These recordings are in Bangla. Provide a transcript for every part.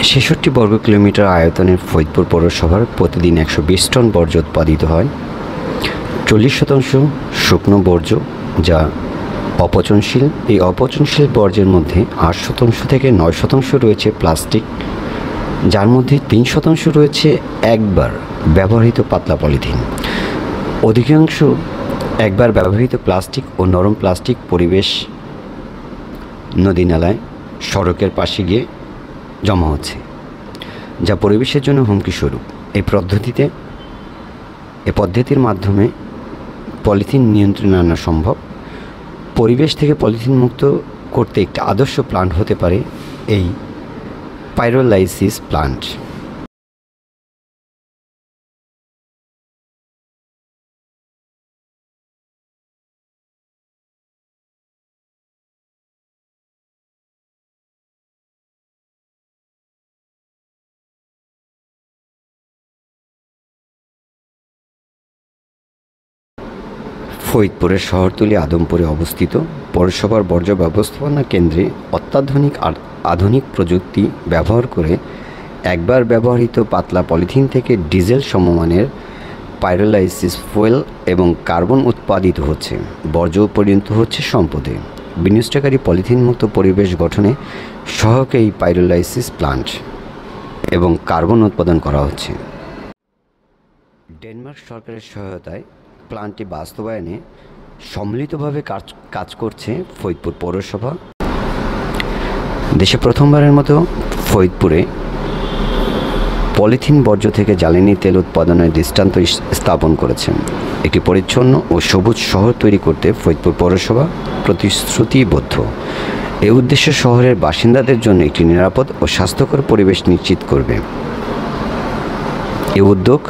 ৬৬ বর্গ কিলোমিটার আয়তনের ফরিদপুর পৌরসভার প্রতিদিন ১২০ টন বর্জ্য উৎপাদিত হয়। ৪০% শুকনো বর্জ্য, যা অপচনশীল। এই অপচনশীল বর্জ্যের মধ্যে ৮% থেকে ৯% রয়েছে প্লাস্টিক, যার মধ্যে ৩% রয়েছে একবার ব্যবহৃত পাতলা পলিথিন। অধিকাংশ একবার ব্যবহৃত প্লাস্টিক ও নরম প্লাস্টিক পরিবেশ, নদী নালায়, সড়কের পাশে গিয়ে জমা হচ্ছে, যা পরিবেশের জন্য হুমকি স্বরূপ। এই পদ্ধতির মাধ্যমে পলিথিন নিয়ন্ত্রণে আনা সম্ভব। পরিবেশ থেকে পলিথিন মুক্ত করতে একটি আদর্শ প্লান্ট হতে পারে এই পাইরোলাইসিস প্লান্ট। ফরিদপুরের শহরতলি আদমপুরে অবস্থিত পৌরসভার বর্জ্য ব্যবস্থাপনা কেন্দ্রে আধুনিক প্রযুক্তি ব্যবহার করে একবার ব্যবহৃত পাতলা পলিথিন থেকে ডিজেল সমমানের পাইরোলাইসিস ফুয়েল এবং কার্বন উৎপাদিত হচ্ছে। বর্জ্য পরিণত হচ্ছে সম্পদে। বিনষ্টকারী পলিথিন মুক্ত পরিবেশ গঠনে সহায়ক এই পাইরোলাইসিস প্লান্ট এবং কার্বন উৎপাদন করা হচ্ছে। ডেনমার্ক সরকারের সহায়তায় প্ল্যান্টটি বাস্তবায়নে সম্মিলিতভাবে কাজ করছে ফরিদপুর পৌরসভা। দেশে প্রথমবারের মতো ফরিদপুরে পলিথিন বর্জ্য থেকে জ্বালানি তেল উৎপাদনের দৃষ্টান্ত স্থাপন করেছেন। একটি পরিচ্ছন্ন ও সবুজ শহর তৈরি করতে ফরিদপুর পৌরসভা প্রতিশ্রুতিবদ্ধ। এই উদ্দেশ্যে শহরের বাসিন্দাদের জন্য একটি নিরাপদ ও স্বাস্থ্যকর পরিবেশ নিশ্চিত করবে। এই উদ্যোগ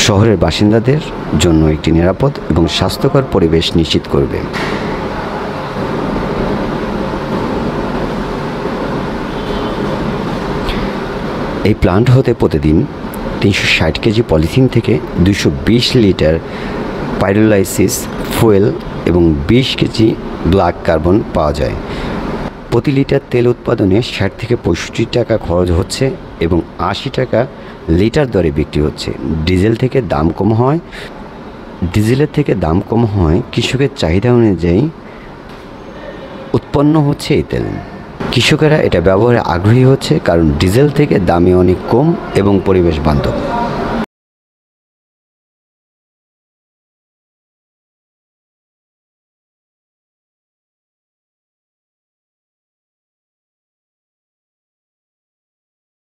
শহরের বাসিন্দাদের জন্য একটি নিরাপদ এবং স্বাস্থ্যকর পরিবেশ নিশ্চিত করবে। এই প্লান্ট হতে প্রতিদিন ৩৬০ কেজি পলিথিন থেকে ২২০ লিটার পাইরোলাইসিস ফুয়েল এবং ২০ কেজি ব্ল্যাক কার্বন পাওয়া যায়। প্রতি লিটার তেল উৎপাদনে ৬০ থেকে ৬৫ টাকা খরচ হচ্ছে এবং ৮০ টাকা লিটার দরে বিক্রি হচ্ছে। ডিজেলের থেকে দাম কম হয় কৃষকের চাহিদা অনুযায়ী উৎপন্ন হচ্ছে এই তেল। কৃষকেরা এটা ব্যবহারে আগ্রহী হচ্ছে, কারণ ডিজেল থেকে দামে অনেক কম এবং পরিবেশ বান্ধব।